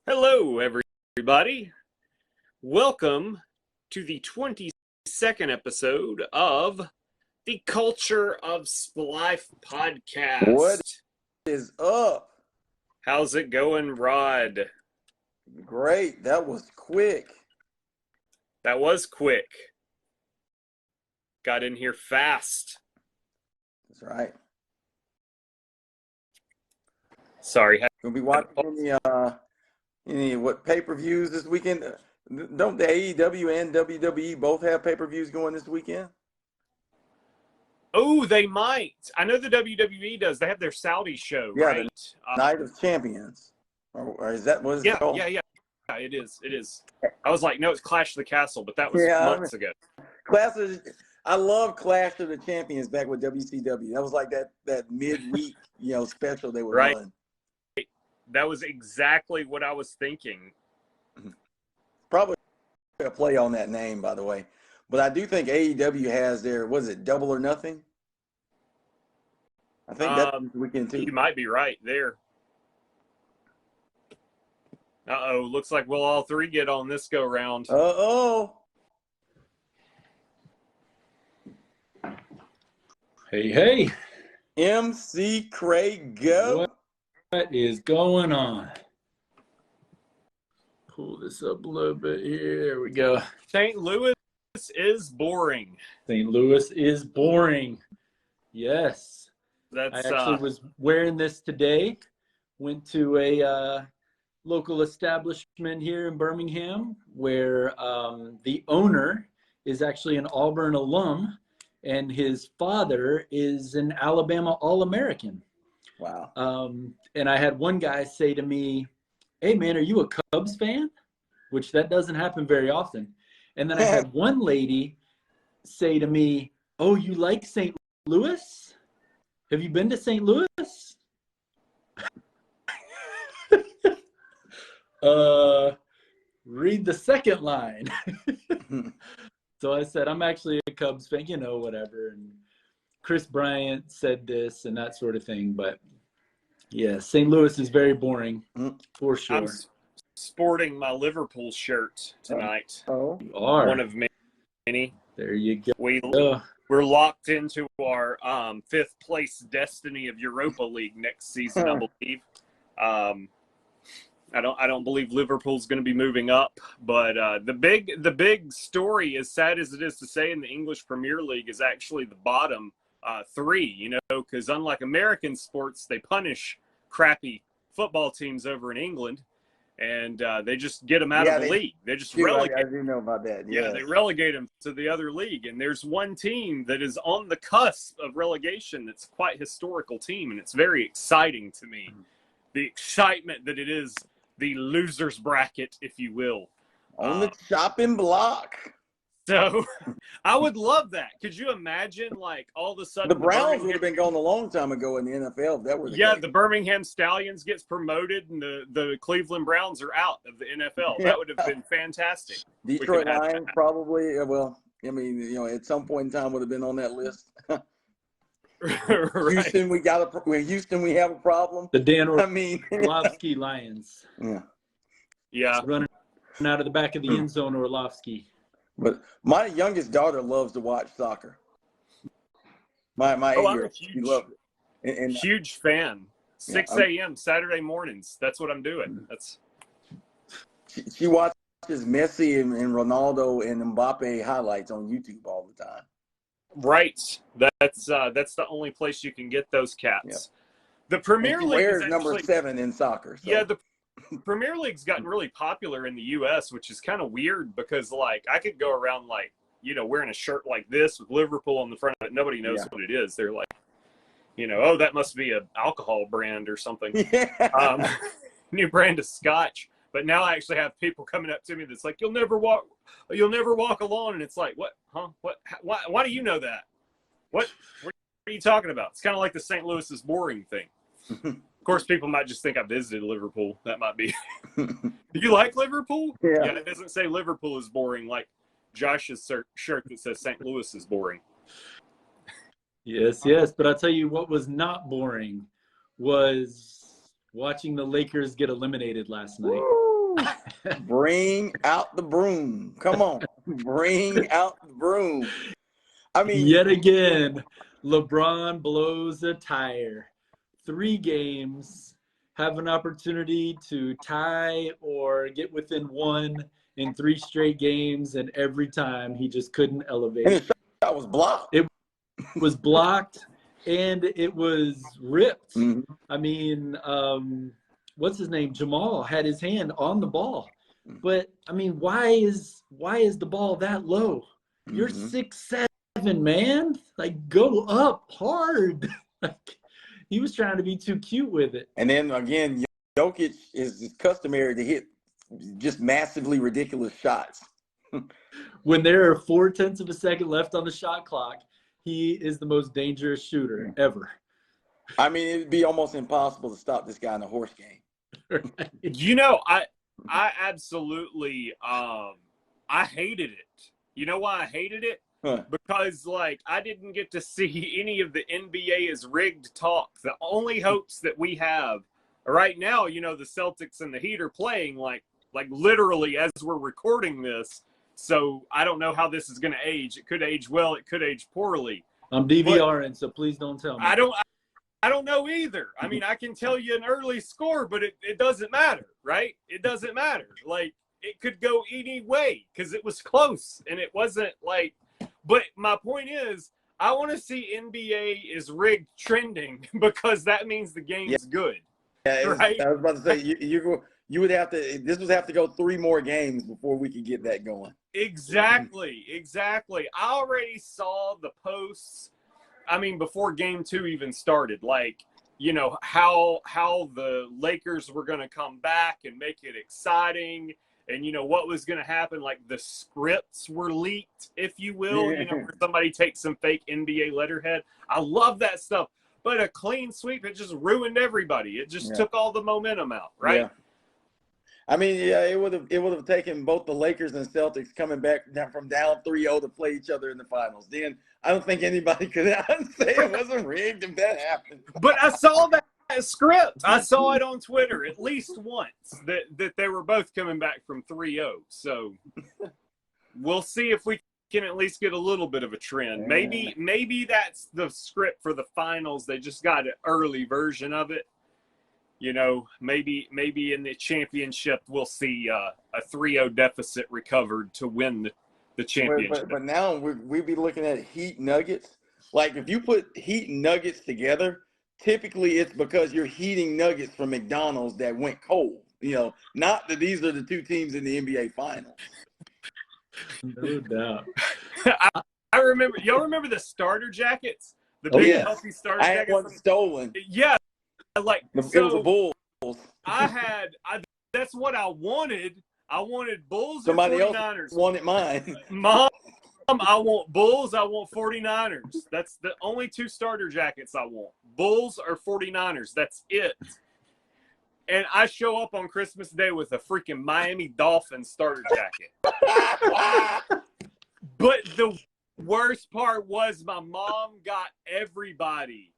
Hello, everybody. Welcome to the 22nd episode of the Culture of Splife podcast. What is up? How's it going, Rod? Great. That was quick. That was quick. Got in here fast. That's right. Sorry. Gonna be watching any what pay-per-views this weekend? Don't the AEW and WWE both have pay-per-views going this weekend? Oh, they might. I know the WWE does. They have their Saudi show, Yeah, right? the Night of Champions. Or is that what it's called? Yeah. It is. I was like, no, it's Clash of the Castle, but that was months ago. I love Clash of the Champions back with WCW. That was like that midweek, special they were running. That was exactly what I was thinking. Probably a play on that name, by the way. But I do think AEW has their, Double or Nothing? I think that's this weekend too. You might be right there. Uh-oh, looks like we'll all three get on this go-round. Uh-oh. Hey. MC Craig, go. What is going on? Pull this up a little bit here. There we go. St. Louis is boring. St. Louis is boring. Yes. I actually was wearing this today. Went to a local establishment here in Birmingham where the owner is actually an Auburn alum and his father is an Alabama All-American. Wow. And I had one guy say to me, "Hey man, are you a Cubs fan?" Which that doesn't happen very often. And then I had one lady say to me, "Oh, you like St. Louis? Have you been to St. Louis?" Read the second line. So I said, "I'm actually a Cubs fan, whatever." And Chris Bryant said this and that sort of thing. But yeah, St. Louis is very boring for sure. I'm sporting my Liverpool shirt tonight. Oh, you are one of many. There you go. We're locked into our fifth place destiny of Europa League next season, I believe. I don't believe Liverpool's going to be moving up, but the big story, as sad as it is to say, in the English Premier League is actually the bottom three. Because unlike American sports, they punish crappy football teams over in England, and they just get them out of the league. They just relegate. I do know about that. Yeah, they relegate them to the other league, and there's one team that is on the cusp of relegation. That's quite a historical team, and it's very exciting to me. The excitement that it is. The loser's bracket, if you will. On the chopping block. So I would love that. Could you imagine, all of a sudden... The Browns would have been gone a long time ago in the NFL if that were the case. The Birmingham Stallions gets promoted and the Cleveland Browns are out of the NFL. That would have been fantastic. Detroit Lions probably, at some point in time would have been on that list. Right. Houston, we have a problem. The Dan Orlovsky Lions. Yeah. Running out of the back of the end zone, Orlovsky. But my youngest daughter loves to watch soccer. My 8-year-old, she loves it. And huge fan. 6 a.m. Saturday mornings. That's what I'm doing. She watches Messi and Ronaldo and Mbappe highlights on YouTube all the time. Right. That's the only place you can get those cats. Yeah. The Premier League is actually, number 7 in soccer. So. Yeah, the Premier League's gotten really popular in the U.S., which is kind of weird because, I could go around, wearing a shirt like this with Liverpool on the front of it. Nobody knows what it is. They're like, oh, that must be an alcohol brand or something. Yeah. New brand of scotch. But now I actually have people coming up to me that's like, you'll never walk alone. And it's like, what? Huh? What? Why do you know that? What are you talking about? It's kind of like the St. Louis is boring thing. Of course, people might just think I visited Liverpool. That might be. Do you like Liverpool? Yeah. It doesn't say Liverpool is boring like Josh's shirt that says St. Louis is boring. Yes. But I'll tell you what was not boring was watching the Lakers get eliminated last night. Woo! Bring out the broom. Come on. Bring out the broom. I mean, yet again, LeBron blows a tire. 3 games, have an opportunity to tie or get within 1 in 3 straight games, and every time he just couldn't elevate. and the shot was blocked. It was blocked and it was ripped. Mhm. I mean, what's his name? Jamal had his hand on the ball. But I mean, why is the ball that low? You're 6'7", man. Like, go up hard. Like, he was trying to be too cute with it. And then again, Jokic is customary to hit just massively ridiculous shots. When there are 0.4 of a second left on the shot clock, he is the most dangerous shooter ever. I mean, it'd be almost impossible to stop this guy in a horse game. Right? You know, I absolutely I hated it. You know why I hated it? Huh. Because, like, I didn't get to see any of the NBA is rigged talk. The only hopes that we have right now, you know, the Celtics and the Heat are playing like literally as we're recording this. So I don't know how this is going to age. It could age well. It could age poorly. I'm DVRing, so please don't tell me. I don't know either. I mean, I can tell you an early score, but it doesn't matter, right? It doesn't matter. Like, it could go any way because it was close and it wasn't like. But my point is, I want to see NBA is rigged trending because that means the game is good. Yeah, right? I was about to say you would have to. This would have to go 3 more games before we could get that going. Exactly. I already saw the posts. I mean, before game 2 even started, like, you know, how the Lakers were going to come back and make it exciting. And, you know, what was going to happen, like the scripts were leaked, if you will, you know, where somebody takes some fake NBA letterhead. I love that stuff. But a clean sweep, it just ruined everybody. It just took all the momentum out, right? Yeah. I mean, yeah, it would have taken both the Lakers and Celtics coming back from down 3-0 to play each other in the finals. Then I don't think anybody could say it wasn't rigged if that happened. But I saw that script. I saw it on Twitter at least once that they were both coming back from 3-0. So we'll see if we can at least get a little bit of a trend. Maybe that's the script for the finals. They just got an early version of it. You know, maybe in the championship we'll see a 3-0 deficit recovered to win the championship. But now we'd be looking at Heat Nuggets. Like, if you put Heat and Nuggets together, typically it's because you're heating nuggets from McDonald's that went cold. You know, not that these are the 2 teams in the NBA Finals. No doubt. I remember. Y'all remember the starter jackets? The big healthy starter jackets. I had one stolen. Yeah, like it was a Bulls. That's what I wanted. I wanted Bulls. Somebody or 49ers. Else wanted mine. Mom, I want Bulls. I want 49ers. That's the only 2 starter jackets I want. Bulls or 49ers. That's it. And I show up on Christmas Day with a freaking Miami Dolphins starter jacket. But the worst part was my mom got everybody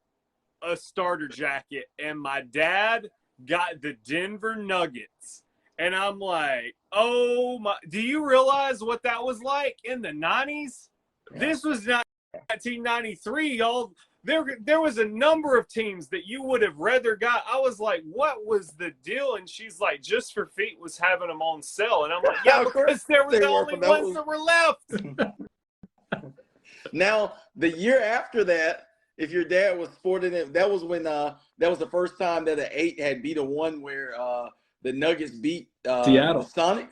a starter jacket, and my dad got the Denver Nuggets. And I'm like, oh my, do you realize what that was like in the 90s? Yeah. This was not 1993, y'all. There was a number of teams that you would have rather got. I was like, what was the deal? And she's like, Just for Feet was having them on sale. And I'm like, yeah, because they were the only ones that were left. Now, the year after that, if your dad was sporting it, that was when that was the first time that an 8 had beat a 1 where the Nuggets beat Seattle Sonic.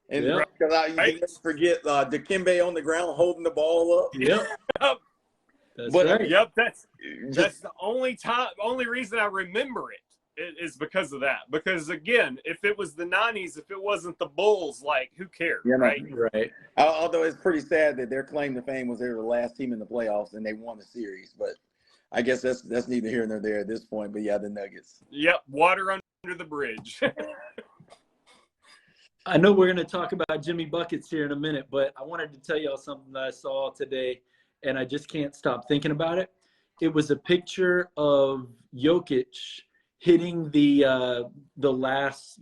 And you never forget Dikembe on the ground holding the ball up. Yep. That's right. Yep, that's the only reason I remember it is because of that. Because again, if it was the 90s, if it wasn't the Bulls, like, who cares, right? Right. Although it's pretty sad that their claim to fame was they were the last team in the playoffs and they won the series, but I guess that's neither here nor there at this point. But yeah, the Nuggets. Yep, water under the bridge. I know we're going to talk about Jimmy Buckets here in a minute, but I wanted to tell y'all something that I saw today, and I just can't stop thinking about it. It was a picture of Jokic hitting the last,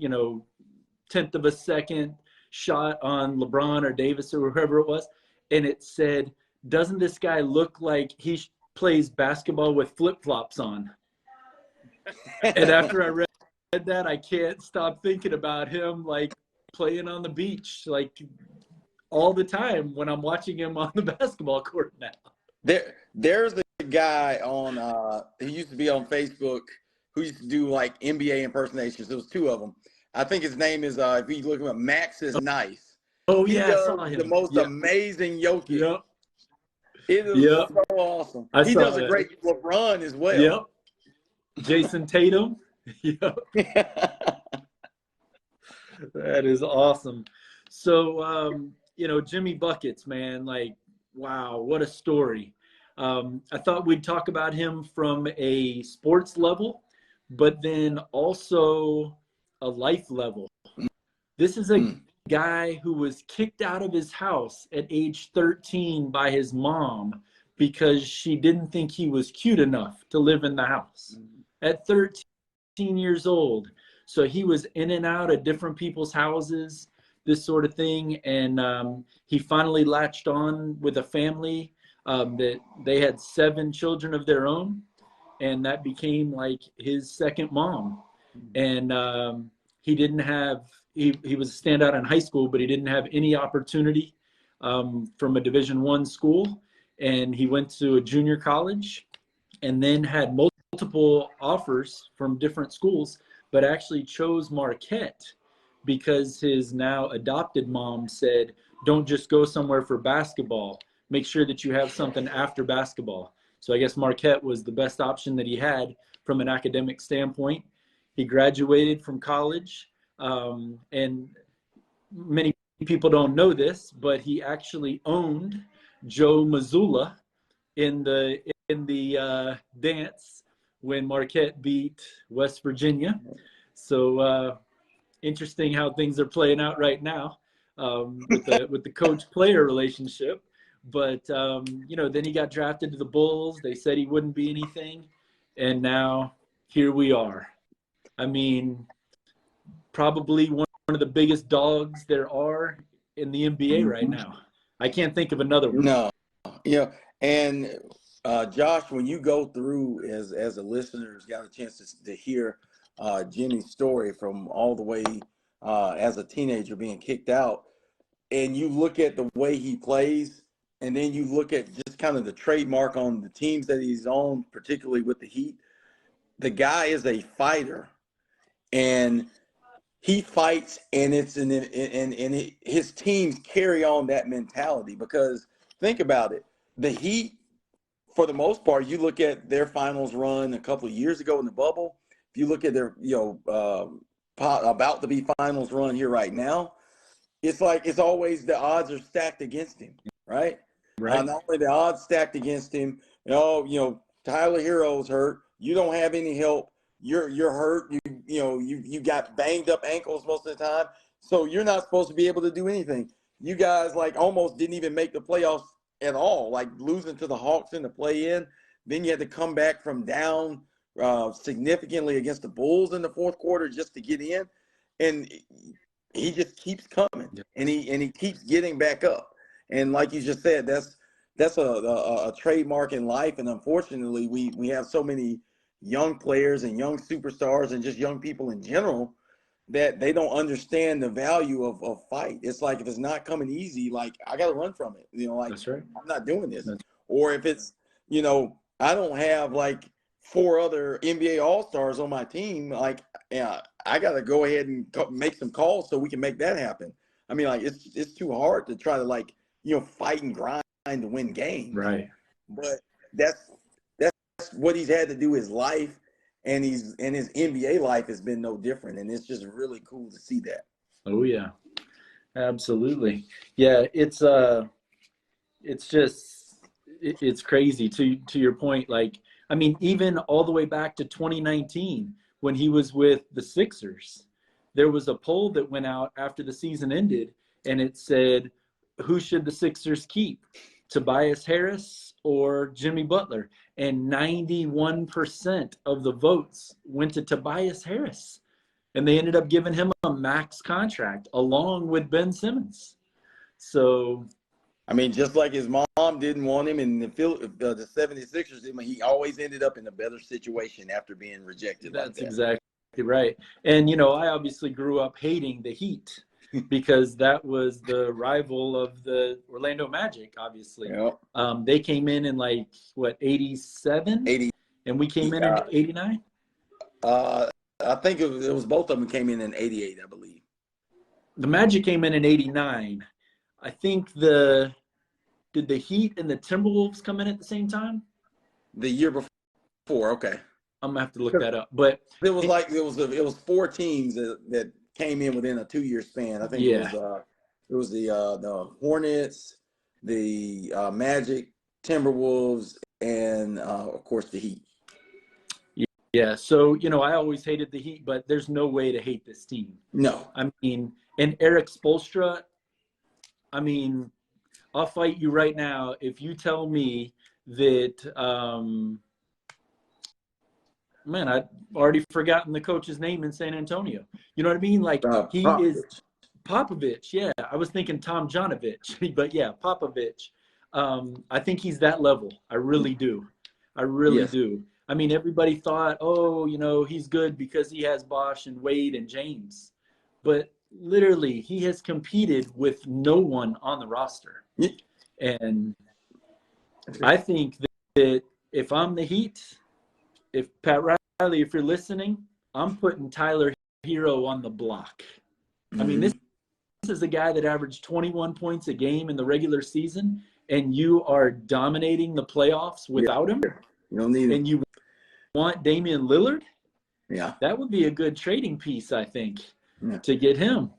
tenth of a second shot on LeBron or Davis or whoever it was, and it said, "Doesn't this guy look like he plays basketball with flip-flops on?" And after I read that, I can't stop thinking about him like playing on the beach, like all the time when I'm watching him on the basketball court now. There's a guy on he used to be on Facebook who used to do like NBA impersonations. There was two of them. I think his name is if you look him up, Max is Nice. Oh He yeah, I does saw him. the most amazing yoke. Yep. It is Yep. so awesome. I He saw does a that. great LeBron as well. Yep. Jason Tatum. Yep. That is awesome. So, Jimmy Buckets, man, like, wow, what a story. I thought we'd talk about him from a sports level, but then also a life level. This is a guy who was kicked out of his house at age 13 by his mom because she didn't think he was cute enough to live in the house at 13 years old. So he was in and out of different people's houses, this sort of thing. And he finally latched on with a family that they had 7 children of their own. And that became like his second mom. And he didn't have, he was a standout in high school, but he didn't have any opportunity from a Division I school. And he went to a junior college and then had multiple offers from different schools, but actually chose Marquette because his now adopted mom said, don't just go somewhere for basketball. Make sure that you have something after basketball. So I guess Marquette was the best option that he had from an academic standpoint. He graduated from college, and many people don't know this, but he actually owned Joe Mazzulla in the dance when Marquette beat West Virginia. So interesting how things are playing out right now with the coach-player relationship. But then he got drafted to the Bulls. They said he wouldn't be anything, and now here we are. I mean, probably one of the biggest dogs there are in the NBA right now. I can't think of another one. No, and Josh, when you go through as a listener who's got a chance to hear Jimmy's story from all the way as a teenager being kicked out, and you look at the way he plays, and then you look at just kind of the trademark on the teams that he's on, particularly with the Heat. The guy is a fighter, and he fights, and his teams carry on that mentality. Because think about it, the Heat, for the most part, you look at their finals run a couple of years ago in the bubble. If you look at their about to be finals run here right now, it's like it's always the odds are stacked against him, right? Right. Not only the odds stacked against him, Tyler Hero's hurt. You don't have any help. You're hurt. You got banged up ankles most of the time, so you're not supposed to be able to do anything. You guys like almost didn't even make the playoffs at all, like losing to the Hawks in the play-in. Then you had to come back from down significantly against the Bulls in the fourth quarter just to get in, and he just keeps coming, and he keeps getting back up. And like you just said, that's a trademark in life. And unfortunately, we have so many young players and young superstars and just young people in general that they don't understand the value of fight. It's like if it's not coming easy, like I got to run from it. That's right. I'm not doing this. Or if it's, I don't have like 4 other NBA All-Stars on my team, like I got to go ahead and make some calls so we can make that happen. I mean, like it's too hard to try to fight and grind to win games. Right. But that's what he's had to do his life, and his NBA life has been no different. And it's just really cool to see that. Oh yeah, absolutely. Yeah, it's crazy to your point. Like, I mean, even all the way back to 2019 when he was with the Sixers, there was a poll that went out after the season ended, and it said, who should the Sixers keep, Tobias Harris or Jimmy Butler? And 91% of the votes went to Tobias Harris. and they ended up giving him a max contract along with Ben Simmons. So, I mean, just like his mom didn't want him and the 76ers, I mean, he always ended up in a better situation after being rejected like that. that's exactly right. And, I obviously grew up hating the Heat because that was the rival of the Orlando Magic, obviously. Yep. They came in 87? 80. And we came in 89? I think it was both of them came in 88, I believe. The Magic came in 89. I think did the Heat and the Timberwolves come in at the same time? The year before, okay. I'm gonna have to look that up. But it was 4 teams that came in within a 2-year span. I think it was the Hornets, the Magic, Timberwolves, and of course the Heat. Yeah, so I always hated the Heat, but there's no way to hate this team. No. I mean, and Eric Spoelstra, I mean, I'll fight you right now if you tell me that man, I've already forgotten the coach's name in San Antonio. You know what I mean? Like he Popovich. is Popovich. Yeah, I was thinking Tom Janovich, but yeah, Popovich. I think he's that level. I really do. I really do. I mean, everybody thought, oh, he's good because he has Bosh and Wade and James. But literally, he has competed with no one on the roster. And I think that if I'm the Heat, if Pat Riley, if you're listening, I'm putting Tyler Hero on the block. I mean, this is a guy that averaged 21 points a game in the regular season, and you are dominating the playoffs without him. You don't need him. And you want Damian Lillard? Yeah. That would be a good trading piece, I think, to get him.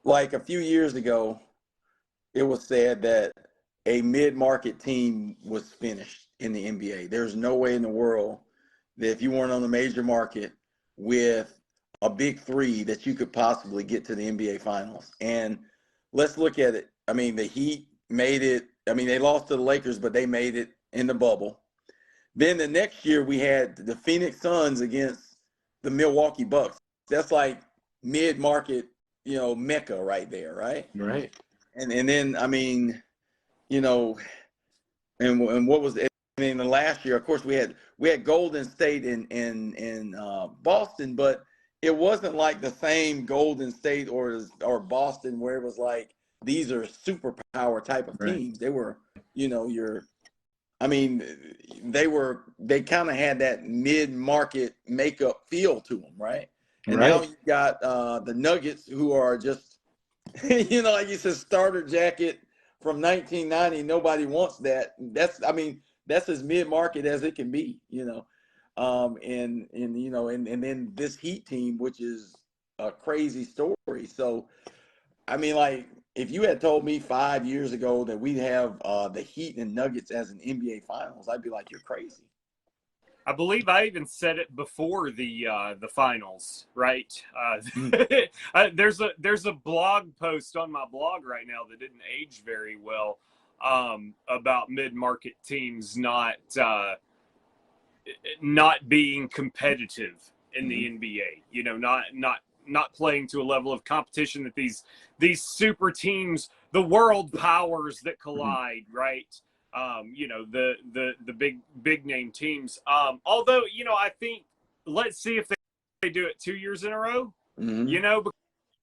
Like a few years ago, it was said that a mid-market team was finished in the NBA. There's no way in the world that if you weren't on the major market with a big three that you could possibly get to the NBA Finals. And let's look at it. I mean, the Heat made it. I mean, they lost to the Lakers, but they made it in the bubble. Then the next year we had the Phoenix Suns against the Milwaukee Bucks. That's like mid-market, mecca right there, right? Right. And then, I mean, and what was it? I mean, the last year, of course, we had Golden State in Boston, but it wasn't like the same Golden State or Boston where it was like these are superpower type of teams. They were, they kind of had that mid-market makeup feel to them, right? And now you got the Nuggets, who are just, like you said, starter jacket from 1990. Nobody wants that. That's as mid-market as it can be, and then this Heat team, which is a crazy story. So, I mean, like, if you had told me 5 years ago that we'd have the Heat and Nuggets as an NBA Finals, I'd be like, you're crazy. I believe I even said it before the finals, right? There's a blog post on my blog right now that didn't age very well about mid-market teams not being competitive in the NBA. Not playing to a level of competition that these super teams, the world powers that collide, right? The big name teams. Although, I think let's see if they do it 2 years in a row,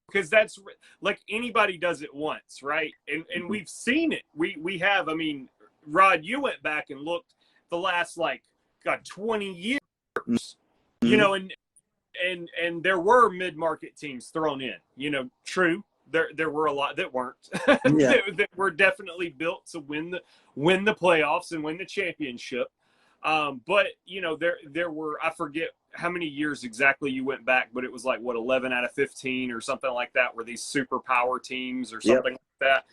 because that's like anybody does it once, right? And we've seen it. We have, I mean, Rod, you went back and looked the last 20 years, and there were mid-market teams thrown in, true. There were a lot that weren't. that were definitely built to win the playoffs and win the championship. But there were, I forget how many years exactly you went back, but it was 11 out of 15 or something like that, were these superpower teams or something like that.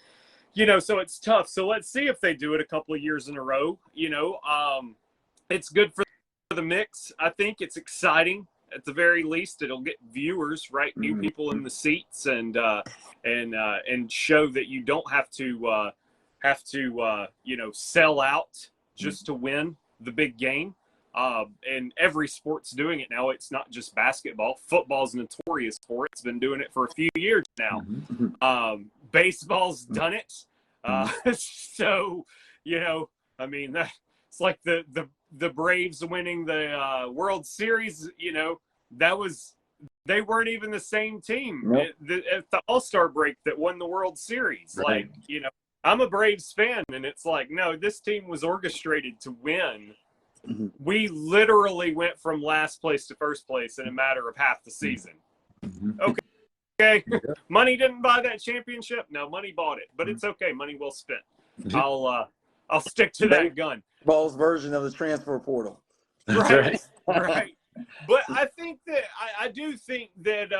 So it's tough. So let's see if they do it a couple of years in a row. It's good for the mix. I think it's exciting. At the very least, it'll get viewers, right? New people in the seats, and show that you don't have to sell out just to win the big game. and every sport's doing it now. It's not just basketball. Football's notorious for it. It's been doing it for a few years now. Baseball's done it. So, you know, I mean, it's like the Braves winning the World Series. You know, they weren't even the same team at the All-Star break that won the World Series. Right. Like, you know, I'm a Braves fan, and it's like, no, this team was orchestrated to win. We literally went from last place to first place in a matter of half the season. Okay. Money didn't buy that championship. No, money bought it, but it's okay. Money well spent. I'll stick to that gun. Ball's version of the transfer portal. Right. Right. But I think that I do think that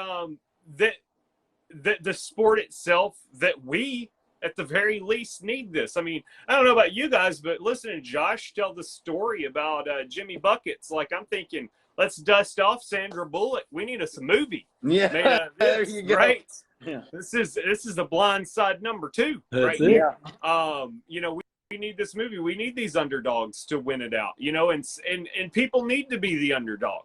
that the sport itself, that we at the very least need this. I mean, I don't know about you guys, but listening to Josh tell the story about Jimmy Buckets, like, I'm thinking, let's dust off Sandra Bullock. We need us a movie. Yeah, made out of this, there you go. right? Yeah. This is the Blind Side #2, That's right it. here. You know, we need this movie. We need these underdogs to win it out. You know, and people need to be the underdog.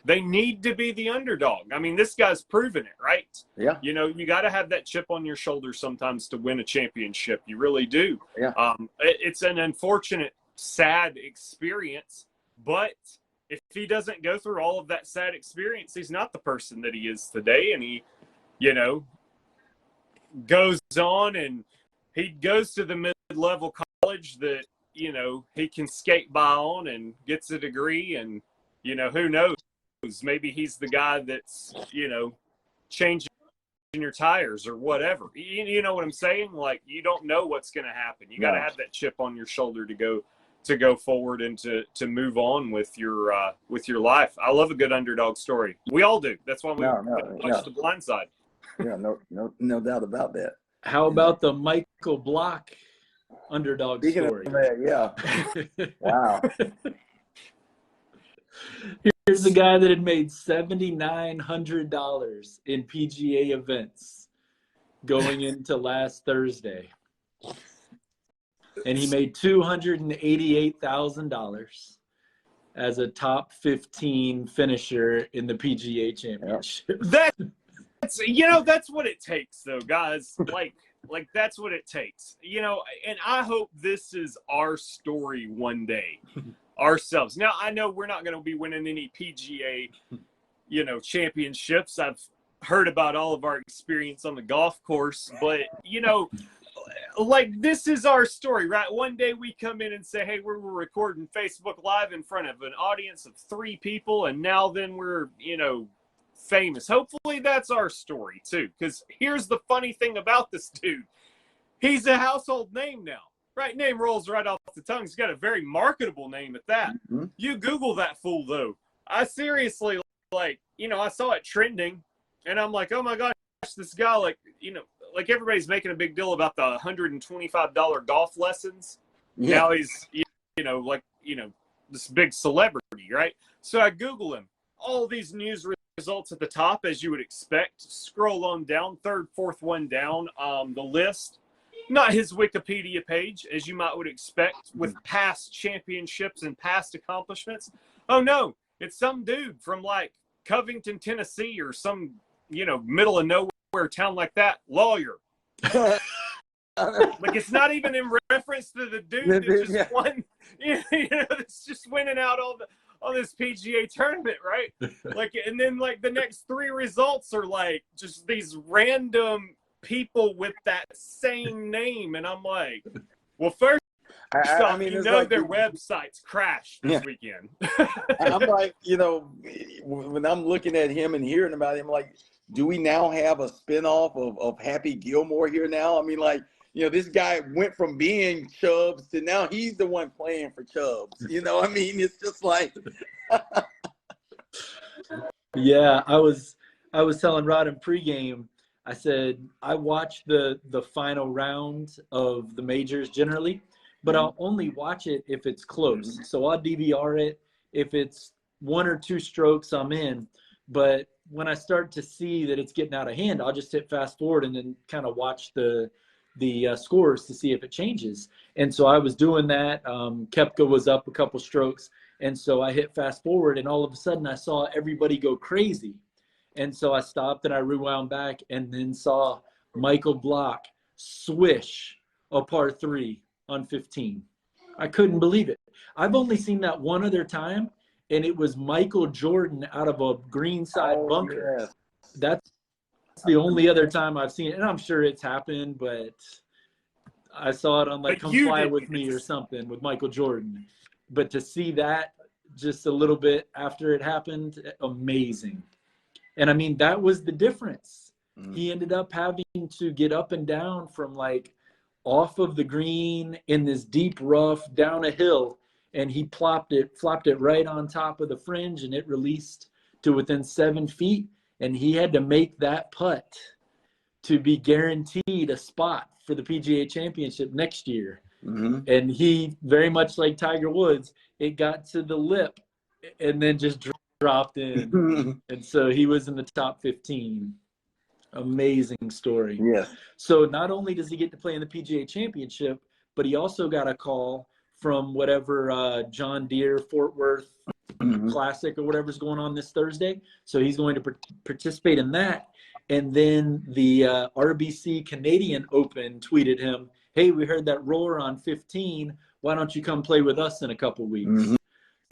They need to be the underdog. I mean, this guy's proven it, right? Yeah. You know, you got to have that chip on your shoulder sometimes to win a championship. You really do. Yeah. It's an unfortunate, sad experience, but if he doesn't go through all of that sad experience, he's not the person that he is today. And he, you know, goes on and he goes to the mid-level college that, you know, he can skate by on and gets a degree. And, you know, who knows? Maybe he's the guy that's, you know, changing your tires or whatever. You know what I'm saying? Like, you don't know what's going to happen. You got to have that chip on your shoulder to go forward and to move on with your life. I love a good underdog story. We all do. That's why we watch The Blind Side. Yeah, no doubt about that. How about the Michael Block underdog Speaking story? of that, yeah. Wow. Here's the guy that had made $7,900 in PGA events going into last Thursday. And he made $288,000 as a top 15 finisher in the PGA Championship. That's, you know, that's what it takes, though, guys. Like that's what it takes. You know, and I hope this is our story one day. Ourselves. Now, I know we're not going to be winning any PGA, you know, championships. I've heard about all of our experience on the golf course, but, you know, like, this is our story, right? One day we come in and say, hey, we're recording Facebook Live in front of an audience of 3 people, and now then we're, you know, famous. Hopefully that's our story, too, because here's the funny thing about this dude. He's a household name now. Right, name rolls right off the tongue. He's got a very marketable name at that. Mm-hmm. You Google that fool, though. I seriously, like, you know, I saw it trending, and I'm like, oh, my gosh, this guy, like, you know, like, everybody's making a big deal about the $125 golf lessons. Yeah. Now he's, you know, like, you know, this big celebrity, right? So I Google him. All these news results at the top, as you would expect. Scroll on down, 3rd, 4th one down the list. Not his Wikipedia page, as you would expect, with past championships and past accomplishments. Oh, no. It's some dude from, like, Covington, Tennessee, or some, you know, middle of nowhere town like that. Lawyer. Like, it's not even in reference to the dude that just won. You know, that's just winning out on this PGA tournament, right? Like, and then, like, the next 3 results are, like, just these random people with that same name, and I'm like, well, first off, you know, like, their websites crashed this weekend. I'm like, you know, when I'm looking at him and hearing about him, like, do we now have a spinoff of Happy Gilmore here now? I mean, like, you know, this guy went from being Chubbs to now he's the one playing for Chubbs. You know, I mean, it's just like. Yeah, I was telling Rod in pregame. I said, I watch the final round of the majors generally, but I'll only watch it if it's close. So I'll DVR it. If it's 1 or 2 strokes, I'm in. But when I start to see that it's getting out of hand, I'll just hit fast forward and then kind of watch the scores to see if it changes. And so I was doing that. Koepka was up a couple strokes. And so I hit fast forward, and all of a sudden I saw everybody go crazy. And so I stopped and I rewound back and then saw Michael Block swish a par 3 on 15. I couldn't believe it. I've only seen that one other time, and it was Michael Jordan out of a greenside bunker. Yes. That's the only other time I've seen it. And I'm sure it's happened, but I saw it on like But Come you Fly didn't With Me or something with Michael Jordan. But to see that just a little bit after it happened, amazing. And I mean, that was the difference. He ended up having to get up and down from like off of the green in this deep rough down a hill, and he flopped it right on top of the fringe, and it released to within 7 feet. And he had to make that putt to be guaranteed a spot for the PGA Championship next year. And he, very much like Tiger Woods, it got to the lip and then just dropped in. And so he was in the top 15. Amazing story. Yes. So not only does he get to play in the PGA Championship, but he also got a call from whatever John Deere Fort Worth Classic or whatever's going on this Thursday. So he's going to participate in that. And then the RBC Canadian Open tweeted him, "Hey, we heard that roller on 15. Why don't you come play with us in a couple weeks?"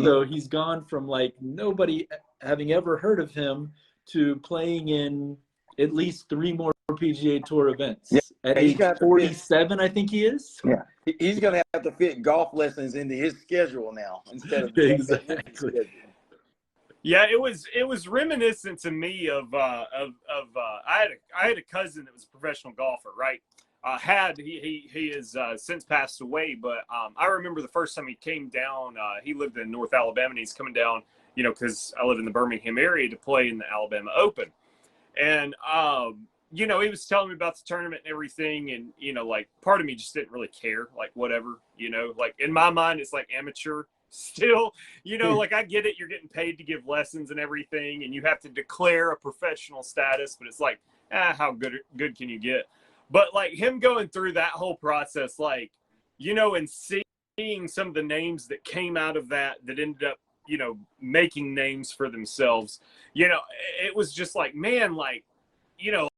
So he's gone from like nobody having ever heard of him to playing in at least 3 more PGA Tour events. Yeah. At age 47, I think he is. Yeah. He's going to have to fit golf lessons into his schedule now instead of Exactly. Yeah, it was reminiscent to me of I had a cousin that was a professional golfer, right? He has since passed away, but I remember the first time he came down. He lived in North Alabama, and he's coming down, you know, because I live in the Birmingham area, to play in the Alabama Open. And you know, he was telling me about the tournament and everything, and you know, like part of me just didn't really care, like whatever, you know, like in my mind it's like amateur still, you know, like I get it, you're getting paid to give lessons and everything, and you have to declare a professional status, but it's like, how good can you get? But like him going through that whole process, like, you know, and seeing some of the names that came out of that ended up, you know, making names for themselves, you know, it was just like, man, like, you know,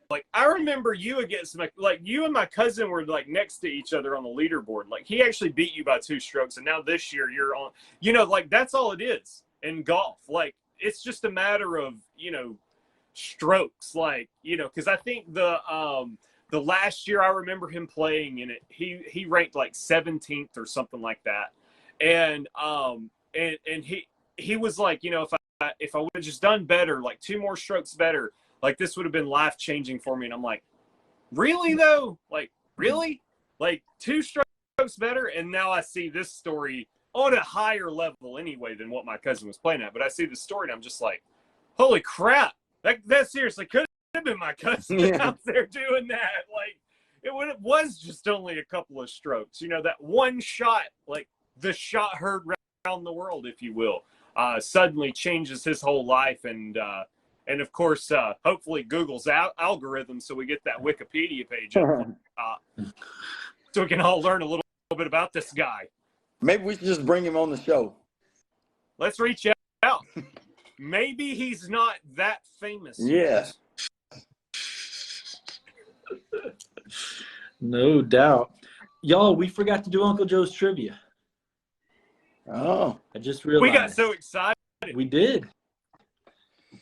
like I remember you against like you and my cousin were like next to each other on the leaderboard. Like he actually beat you by 2 strokes, and now this year you're on, you know, like that's all it is in golf. Like it's just a matter of, you know, strokes, like, you know, because I think the last year I remember him playing in it, he ranked like 17th or something like that, and he was like, you know, if I would have just done better, like 2 more strokes better, like this would have been life changing for me. And I'm like, really though? Like really? Like 2 strokes better? And now I see this story on a higher level anyway than what my cousin was playing at. But I see the story and I'm just like, holy crap! That seriously could have been my cousin out there doing that. Like it was just only a couple of strokes. You know, that one shot, like the shot heard around the world, if you will, suddenly changes his whole life. And of course, hopefully Google's algorithm, so we get that Wikipedia page up, so we can all learn a little bit about this guy. Maybe we should just bring him on the show. Let's reach out. Maybe he's not that famous. Yeah. No doubt. Y'all, we forgot to do Uncle Joe's trivia. Oh. I just realized. We got so excited. We did.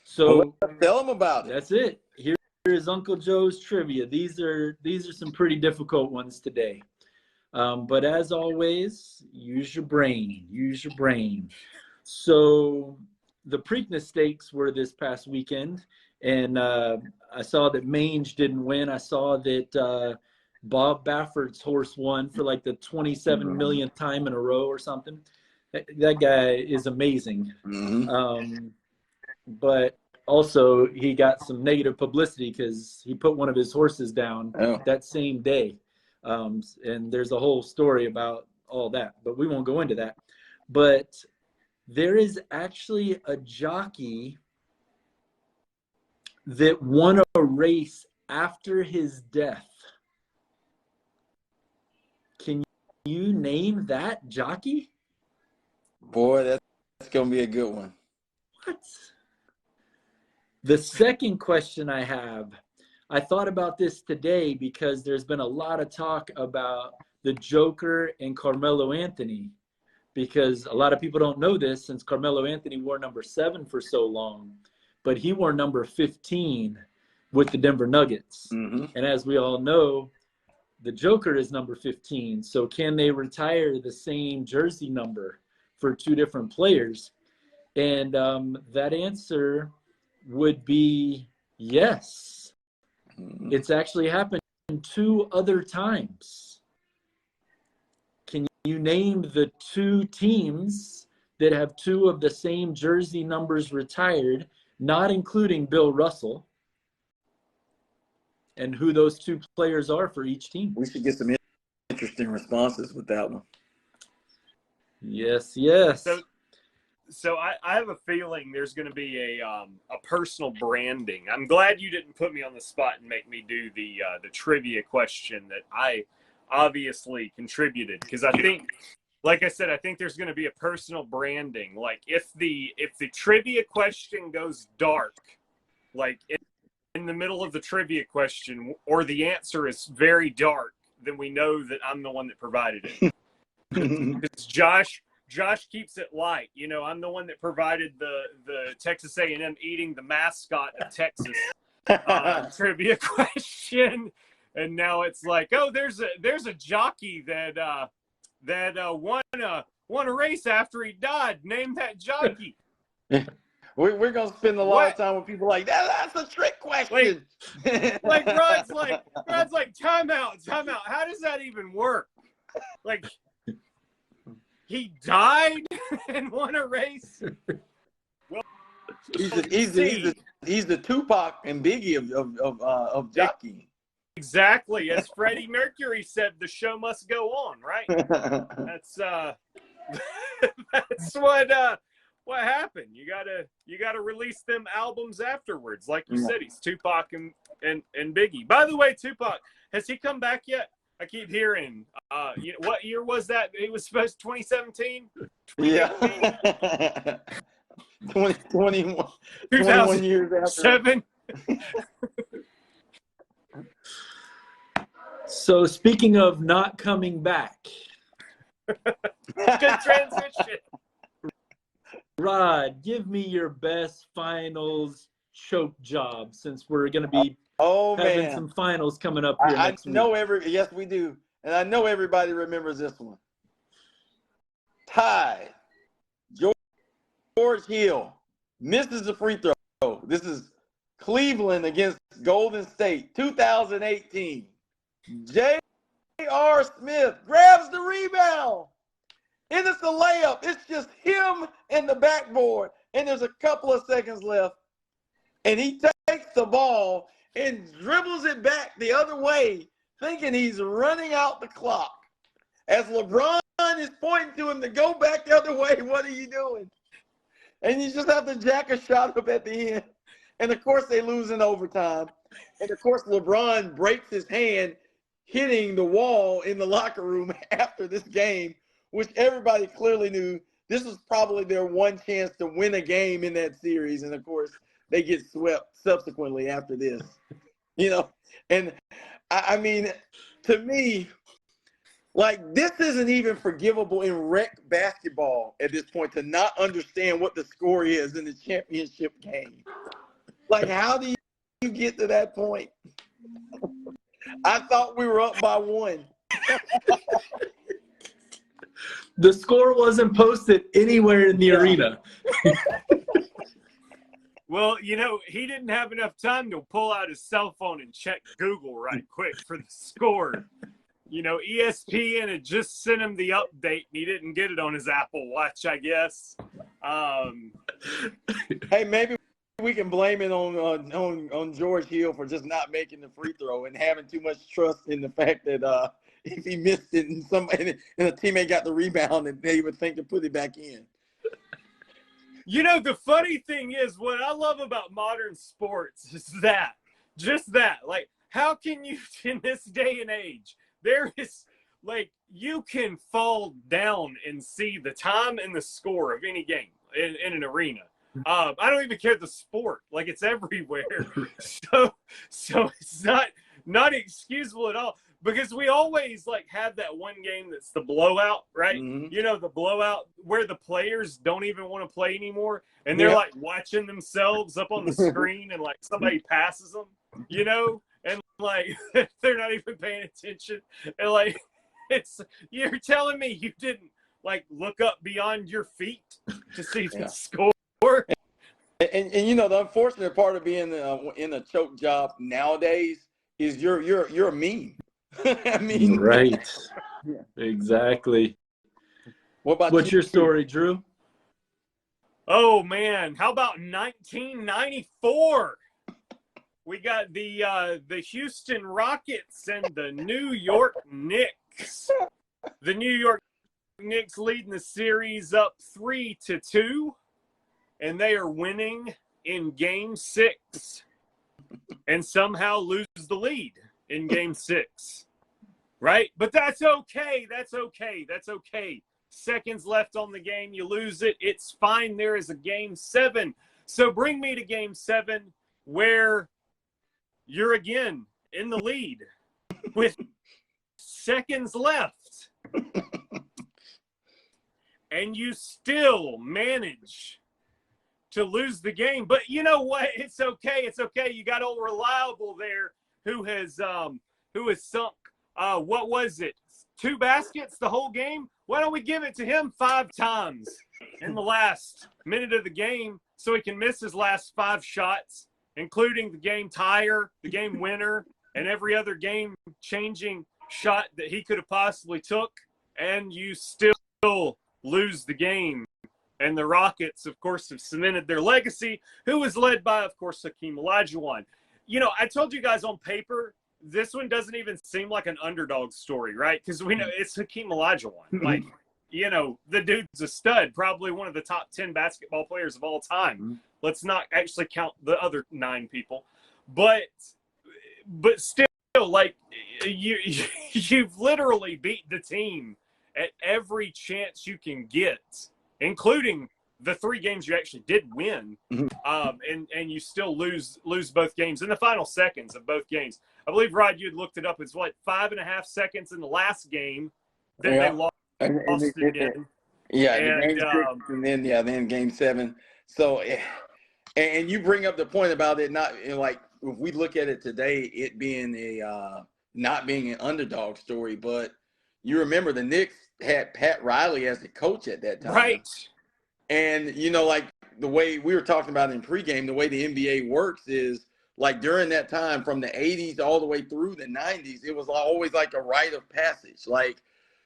So tell them about it. That's it. Here is Uncle Joe's trivia. These are some pretty difficult ones today. But as always, use your brain. Use your brain. So the Preakness Stakes were this past weekend, and I saw that Mange didn't win. I saw that Bob Baffert's horse won for like the 27 millionth time in a row or something. That guy is amazing. But also he got some negative publicity because he put one of his horses down that same day. And there's a whole story about all that, but we won't go into that. But there is actually a jockey that won a race after his death. Can you name that jockey? Boy, that's going to be a good one. What? The second question I have, I thought about this today because there's been a lot of talk about the Joker and Carmelo Anthony, because a lot of people don't know this since Carmelo Anthony wore number 7 for so long, but he wore number 15 with the Denver Nuggets. Mm-hmm. And as we all know, the Joker is number 15. So can they retire the same jersey number for 2 different players? And that answer would be yes. Mm-hmm. It's actually happened 2 other times. Can you name the 2 teams that have 2 of the same jersey numbers retired, not including Bill Russell, and who those 2 players are for each team? We should get some interesting responses with that one. Yes, yes. So I have a feeling there's going to be a personal branding. I'm glad you didn't put me on the spot and make me do the trivia question that I obviously contributed, because I think, like I said, I think there's going to be a personal branding. Like if the trivia question goes dark, like in the middle of the trivia question, or the answer is very dark, then we know that I'm the one that provided it. Because Josh keeps it light. You know, I'm the one that provided the Texas A&M eating the mascot of Texas trivia question, and now it's like, oh, there's a jockey that won a race after he died. Name that jockey. We're gonna spend a lot of time with people like that. That's a trick question. Like Rod's like time out. How does that even work? Like, he died and won a race. Well, he's the Tupac and Biggie of jockeying. Exactly, as Freddie Mercury said, the show must go on, right? That's what happened. You gotta release them albums afterwards, like you said. He's Tupac and Biggie. By the way, Tupac, has he come back yet? I keep hearing. What year was that? He was supposed 2017. Yeah. 21 years after. 7. So speaking of not coming back. Good transition. Rod, give me your best finals choke job, since we're going to be having some finals coming up here next week. Yes, we do. And I know everybody remembers this one. Tied. George Hill misses the free throw. This is Cleveland against Golden State, 2018. J.R. Smith grabs the rebound. And it's a layup. It's just him and the backboard. And there's a couple of seconds left. And he takes the ball and dribbles it back the other way, thinking he's running out the clock. As LeBron is pointing to him to go back the other way, what are you doing? And you just have to jack a shot up at the end. And, of course, they lose in overtime. And, of course, LeBron breaks his hand hitting the wall in the locker room after this game, which everybody clearly knew this was probably their one chance to win a game in that series. And, of course, they get swept subsequently after this. And I mean, to me, like, this isn't even forgivable in rec basketball at this point, to not understand what the score is in the championship game. Like, how do you get to that point? I thought we were up by 1. The score wasn't posted anywhere in the arena. Well, he didn't have enough time to pull out his cell phone and check Google right quick for the score. ESPN had just sent him the update, and he didn't get it on his Apple Watch, I guess. Hey, maybe we can blame it on George Hill for just not making the free throw and having too much trust in the fact that if he missed it and a teammate got the rebound, and they would think to put it back in. The funny thing is, what I love about modern sports is just that. Like, how can you, in this day and age, there is like you can fall down and see the time and the score of any game in an arena. I don't even care the sport; like it's everywhere. So it's not excusable at all, because we always like have that one game that's the blowout, right? Mm-hmm. You know, the blowout where the players don't even want to play anymore, and they're like watching themselves up on the screen, and like somebody passes them, you know, and like they're not even paying attention, and like you're telling me you didn't like look up beyond your feet to see the score. And you know, the unfortunate part of being in a choke job nowadays is you're a meme. I mean, right. Exactly. What's your story, Drew? Oh man, how about 1994? We got the Houston Rockets and the New York Knicks. The New York Knicks leading the series up 3-2, and they are winning in Game 6, and somehow lose the lead in Game 6, right? But that's okay. That's okay. That's okay. Seconds left on the game. You lose it. It's fine. There is a Game 7. So bring me to Game 7 where you're again in the lead with seconds left. And you still manage to lose the game. But you know what? It's okay. It's okay. You got old Reliable there who has sunk, what was it? 2 baskets the whole game? Why don't we give it to him 5 times in the last minute of the game so he can miss his last 5 shots, including the game tire, the game winner, and every other game-changing shot that he could have possibly took, and you still lose the game. And the Rockets, of course, have cemented their legacy, who was led by, of course, Hakeem Olajuwon. You know, I told you guys on paper, this one doesn't even seem like an underdog story, right? Because we know it's Hakeem Olajuwon. Like, you know, the dude's a stud, probably one of the top 10 basketball players of all time. Let's not actually count the other 9 people. But still, like, you've literally beat the team at every chance you can get, including the 3 games you actually did win, and you still lose both games in the final seconds of both games. I believe, Rod, you had looked it up. It's like 5.5 seconds in the last game that they lost it in. Yeah, and then Game 7. So, and you bring up the point about it not, you know, like if we look at it today, it being a not being an underdog story, but you remember the Knicks had Pat Riley as the coach at that time, right? And you know, like the way we were talking about in pregame, the way the NBA works is like during that time from the 80s all the way through the 90s, it was always like a rite of passage. Like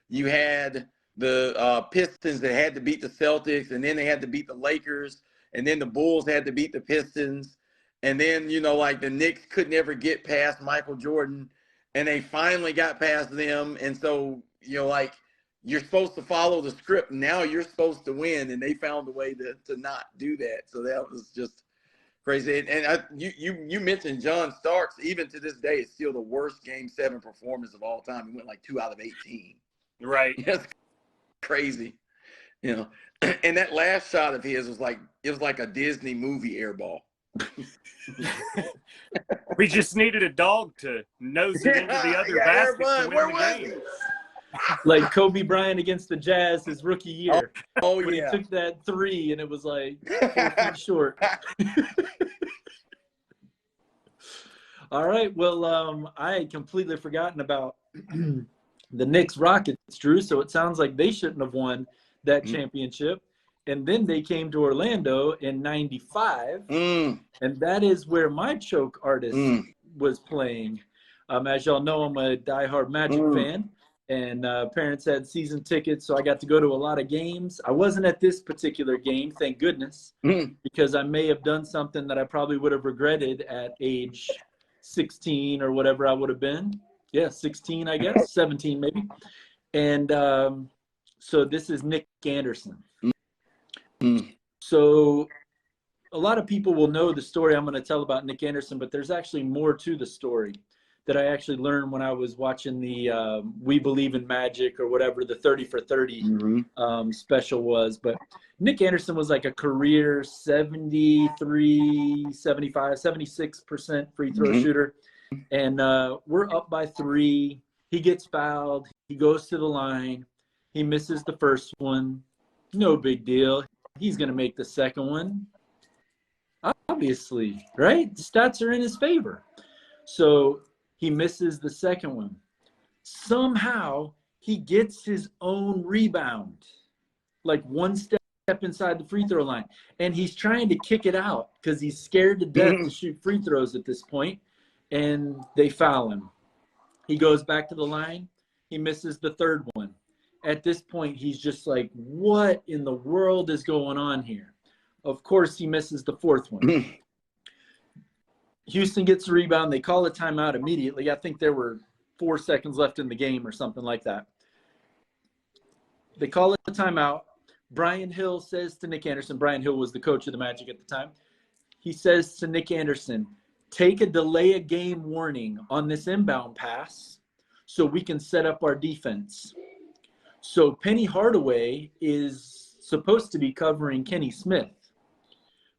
you had the Pistons that had to beat the Celtics, and then they had to beat the Lakers, and then the Bulls had to beat the Pistons. And then, you know, like the Knicks could never get past Michael Jordan, and they finally got past them. And so, you know, like you're supposed to follow the script. Now you're supposed to win, and they found a way to not do that. So that was just crazy. And you mentioned John Starks. Even to this day, it's still the worst Game 7 performance of all time. He went like 2 out of 18. Right. That's crazy. You know, and that last shot of his was like, it was like a Disney movie air ball. We just needed a dog to nose it into the other basket to win the game. Like Kobe Bryant against the Jazz his rookie year. When he took that 3 and it was like 4 feet short. All right. Well, I had completely forgotten about the Knicks Rockets, Drew. So it sounds like they shouldn't have won that championship. And then they came to Orlando in '95. And that is where my choke artist was playing. As y'all know, I'm a diehard Magic fan. And parents had season tickets, so I got to go to a lot of games. I wasn't at this particular game, thank goodness, because I may have done something that I probably would have regretted at age 16 or whatever I would have been. Yeah, 16, I guess, 17 maybe. And so this is Nick Anderson. So a lot of people will know the story I'm going to tell about Nick Anderson, but there's actually more to the story. that I actually learned when I was watching the We Believe in Magic or whatever the 30 for 30 special was. But Nick Anderson was like a career 73, 75, 76% free throw shooter. And we're up by 3. He gets fouled. He goes to the line. He misses the first one. No big deal. He's going to make the second one. Obviously, right? Stats are in his favor. So he misses the second one. Somehow he gets his own rebound, like one step inside the free throw line. And he's trying to kick it out because he's scared to death to shoot free throws at this point. And they foul him. He goes back to the line. He misses the third one. At this point, he's just like, what in the world is going on here? Of course, he misses the fourth one. Houston gets the rebound. They call a timeout immediately. I think there were 4 seconds left in the game or something like that. They call a timeout. Brian Hill says to Nick Anderson, Brian Hill was the coach of the Magic at the time. He says to Nick Anderson, take a delay a game warning on this inbound pass so we can set up our defense. So Penny Hardaway is supposed to be covering Kenny Smith,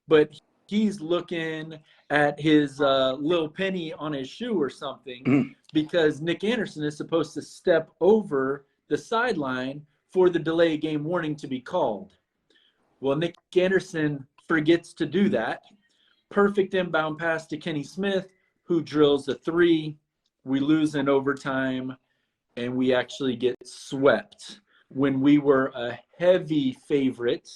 but he's looking at his little penny on his shoe or something because Nick Anderson is supposed to step over the sideline for the delay game warning to be called. Well, Nick Anderson forgets to do that. Perfect inbound pass to Kenny Smith, who drills a 3. We lose in overtime, and we actually get swept when we were a heavy favorite.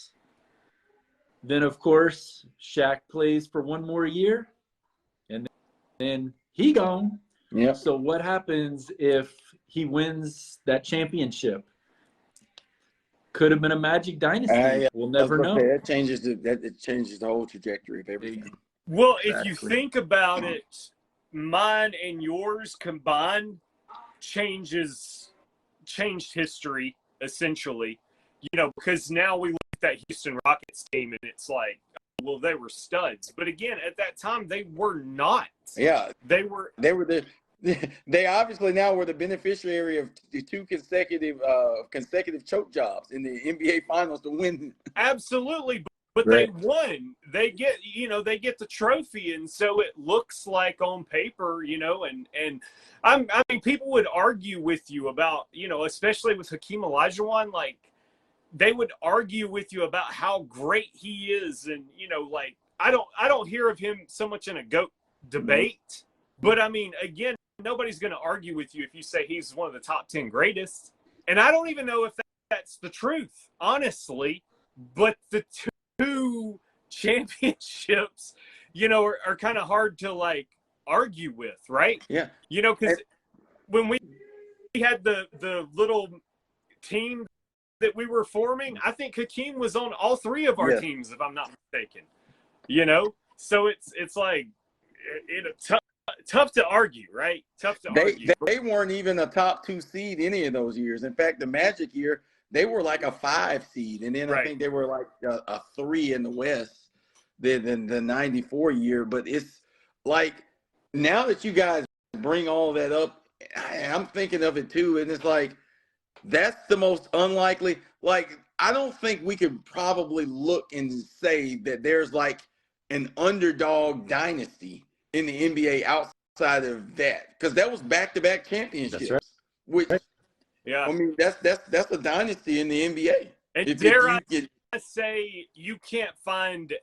Then, of course, Shaq plays for one more year, and then he gone. Yeah. So what happens if he wins that championship? Could have been a Magic dynasty. We'll never know. It changes the whole trajectory of everything. Well, if you think about it, mine and yours combined changed history, essentially. Because now we look at that Houston Rockets team and it's like, well, they were studs. But again, at that time, they were not. Yeah. They were they obviously now were the beneficiary of the 2 consecutive choke jobs in the NBA Finals to win. Absolutely. But they won. They get the trophy, and so it looks like on paper, and I mean, people would argue with you about, especially with Hakeem Olajuwon, like they would argue with you about how great he is, and like I don't hear of him so much in a GOAT debate, but I mean, again, nobody's going to argue with you if you say he's one of the top 10 greatest, and I don't even know if that's the truth, honestly, but the two championships, are kind of hard to like argue with, right? Yeah. Because when we had the little team that we were forming, I think Hakeem was on all 3 of our teams, if I'm not mistaken. So it's like tough to argue, right? Tough to argue. They weren't even a top 2 seed any of those years. In fact, the Magic year, they were like a 5 seed, and then I think they were like a 3 in the West than the 94 year. But it's like, now that you guys bring all that up, I'm thinking of it too, and it's like, that's the most unlikely. Like, I don't think we could probably look and say that there's like an underdog dynasty in the NBA outside of that, because that was back-to-back championships. That's right. Which, yeah, I mean, that's a dynasty in the NBA. And dare I say, you can't find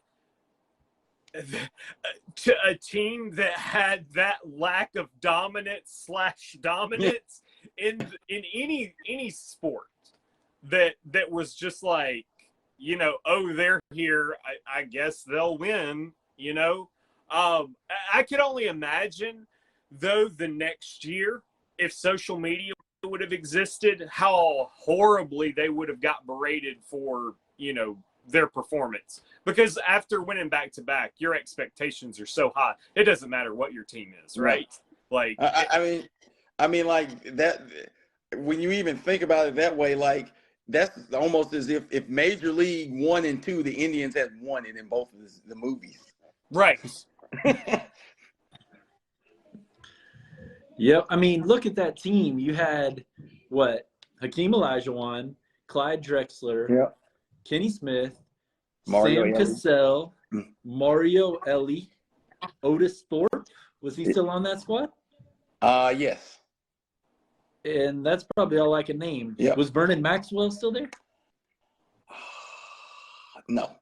a team that had that lack of dominance in any sport that was just like, oh, they're here, I guess they'll win. I could only imagine, though, the next year, if social media would have existed, how horribly they would have got berated for, their performance. Because after winning back-to-back, your expectations are so high. It doesn't matter what your team is, right? Like, I mean, like that, when you even think about it that way, like, that's almost as if Major League 1 and 2, the Indians had won it in both of the movies. Right. Yep. I mean, look at that team. You had what? Hakeem Olajuwon, Clyde Drexler, Yeah. Kenny Smith, Mario Sam Ellie. Cassell, Mario Ellie, Otis Thorpe. Was he still on that squad? Yes. And that's probably all I can name. Yep. Was Vernon Maxwell still there? No.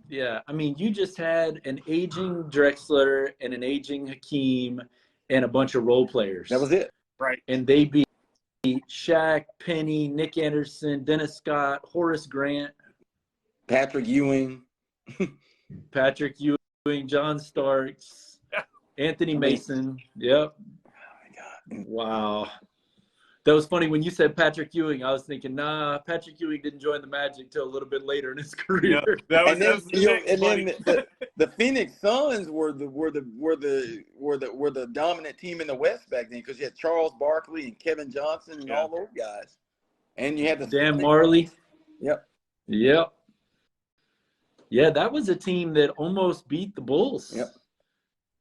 Yeah. I mean, you just had an aging Drexler and an aging Hakeem and a bunch of role players. That was it. Right. And they beat Shaq, Penny, Nick Anderson, Dennis Scott, Horace Grant, Patrick Ewing. Patrick Ewing, John Starks, Anthony Mason. Yep. Oh my God. Wow. That was funny when you said Patrick Ewing. I was thinking, nah, Patrick Ewing didn't join the Magic till a little bit later in his career. Yeah, that was, And then, the the Phoenix Suns were the dominant team in the West back then because you had Charles Barkley and Kevin Johnson and all those guys, and you had the Dan Marley. Yep. Yep. Yeah, that was a team that almost beat the Bulls. Yep.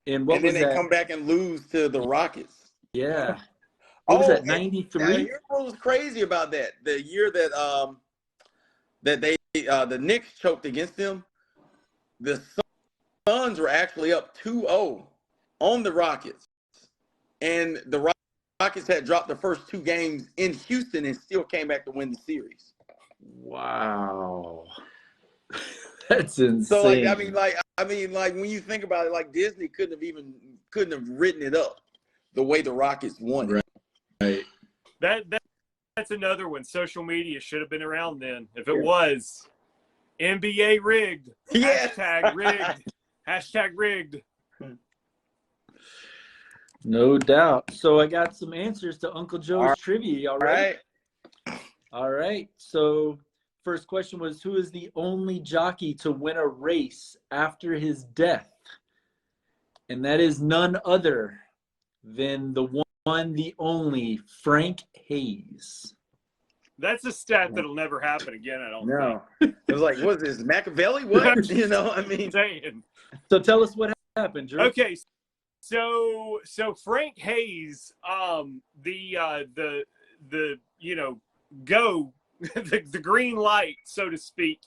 And what and then was they that? come back and lose to the Rockets. Yeah. What was that, 93? Now, here's what was crazy about that. The year that the Knicks choked against them, the Suns were actually up 2-0 on the Rockets. And the Rockets had dropped the first two games in Houston and still came back to win the series. Wow. That's insane. So I mean, when you think about it, like Disney couldn't have written it up the way the Rockets won it. Right. That's another one. Social media should have been around then. If it was NBA rigged, Yeah. hashtag rigged, hashtag rigged. No doubt. So I got some answers to Uncle Joe's trivia. Y'all ready? Right. All right. So first question was, who is the only jockey to win a race after his death? And that is none other than the one, the only, Frank Hayes. That's a stat that'll never happen again, I don't think. It was like, what is this, Machiavelli? What? You know, I mean. Saying. So tell us what happened, Drew. Okay, so Frank Hayes, the go the green light, so to speak.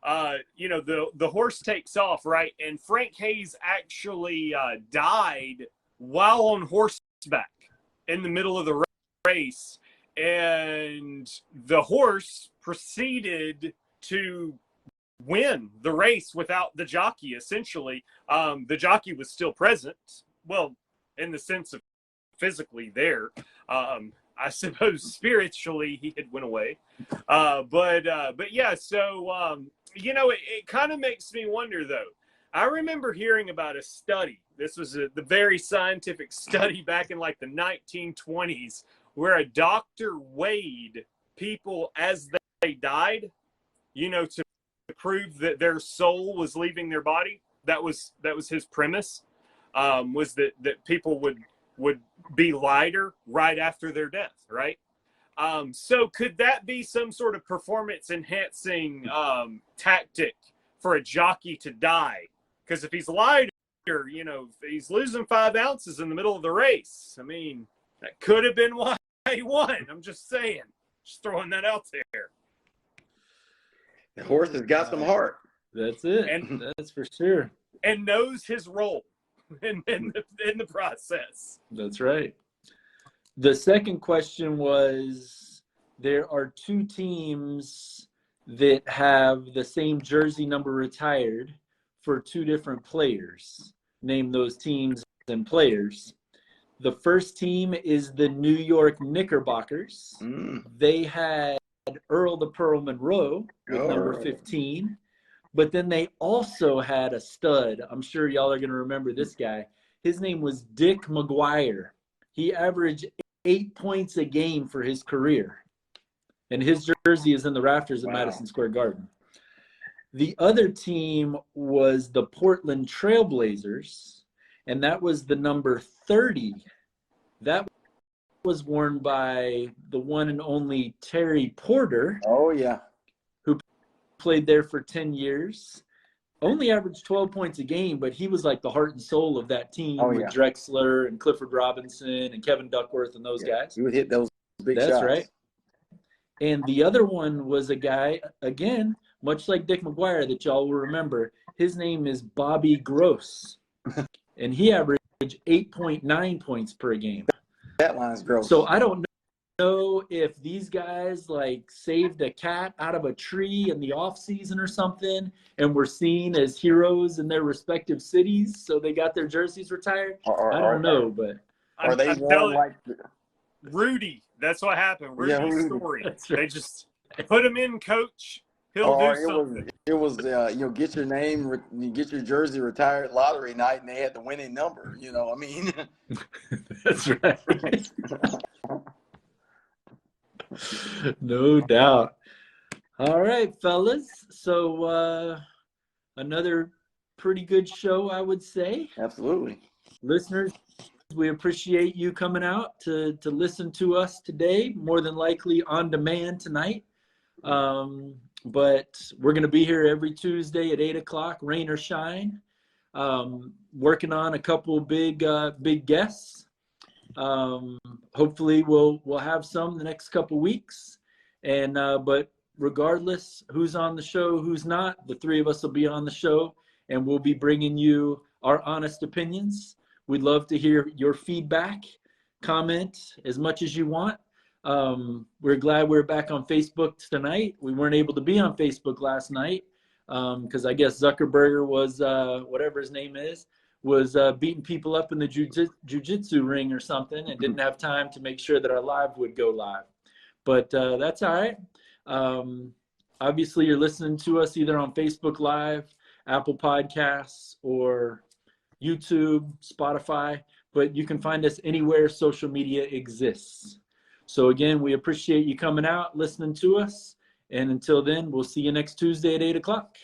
The horse takes off, right? And Frank Hayes actually died while on horseback in the middle of the race, and the horse proceeded to win the race without the jockey. Essentially, the jockey was still present, well, in the sense of physically there. I suppose spiritually he had went away, but yeah. So it kind of makes me wonder, though. I remember hearing about a study. This was the very scientific study back in like the 1920s, where a doctor weighed people as they died, to prove that their soul was leaving their body. That was his premise, was that people would be lighter right after their death, right? So could that be some sort of performance enhancing tactic for a jockey to die? Because if he's lighter, if he's losing 5 ounces in the middle of the race, I mean, that could have been why he won. I'm just saying, just throwing that out there. The horse has got some heart. That's it. And that's for sure. And knows his role in the process. That's right. The second question was, there are 2 teams that have the same jersey number retired for 2 different players. Name those teams and players. The first team is the New York Knickerbockers. They had Earl the Pearl Monroe with number 15. But then they also had a stud. I'm sure y'all are going to remember this guy. His name was Dick McGuire. He averaged 8 points a game for his career. And his jersey is in the rafters at Madison Square Garden. The other team was the Portland Trailblazers, and that was the number 30. That was worn by the one and only Terry Porter. Oh, yeah. Who played there for 10 years. only averaged 12 points a game, but he was like the heart and soul of that team Oh, with yeah. Drexler and Clifford Robinson and Kevin Duckworth and those guys. He would hit those big That's shots. right. And the other one was a guy, again, much like Dick McGuire, that y'all will remember. His name is Bobby Gross, and he averaged 8.9 points per game. That line's gross. So I don't know if these guys like saved a cat out of a tree in the off season or something and were seen as heroes in their respective cities, so they got their jerseys retired. I don't know, but are they worn like Rudy? That's what happened. Rudy's story. That's right. They just put him in, coach. He'll do something. It was get your name, get your jersey retired lottery night, and they had the winning number. I mean. That's right. No doubt. All right, fellas. So another pretty good show, I would say. Absolutely. Listeners, we appreciate you coming out to listen to us today, more than likely on demand tonight. But we're going to be here every Tuesday at 8 o'clock, rain or shine, working on a couple big guests. Hopefully we'll have some the next couple weeks. And but regardless who's on the show, who's not, the three of us will be on the show, and we'll be bringing you our honest opinions. We'd love to hear your feedback, comment as much as you want. We're glad we're back on Facebook tonight. We weren't able to be on Facebook last night because I guess Zuckerberg was, whatever his name is, was beating people up in the jiu-jitsu ring or something and didn't have time to make sure that our live would go live. But that's all right. Obviously, you're listening to us either on Facebook Live, Apple Podcasts, or YouTube, Spotify, but you can find us anywhere social media exists. So again, we appreciate you coming out, listening to us. And until then, we'll see you next Tuesday at 8 o'clock.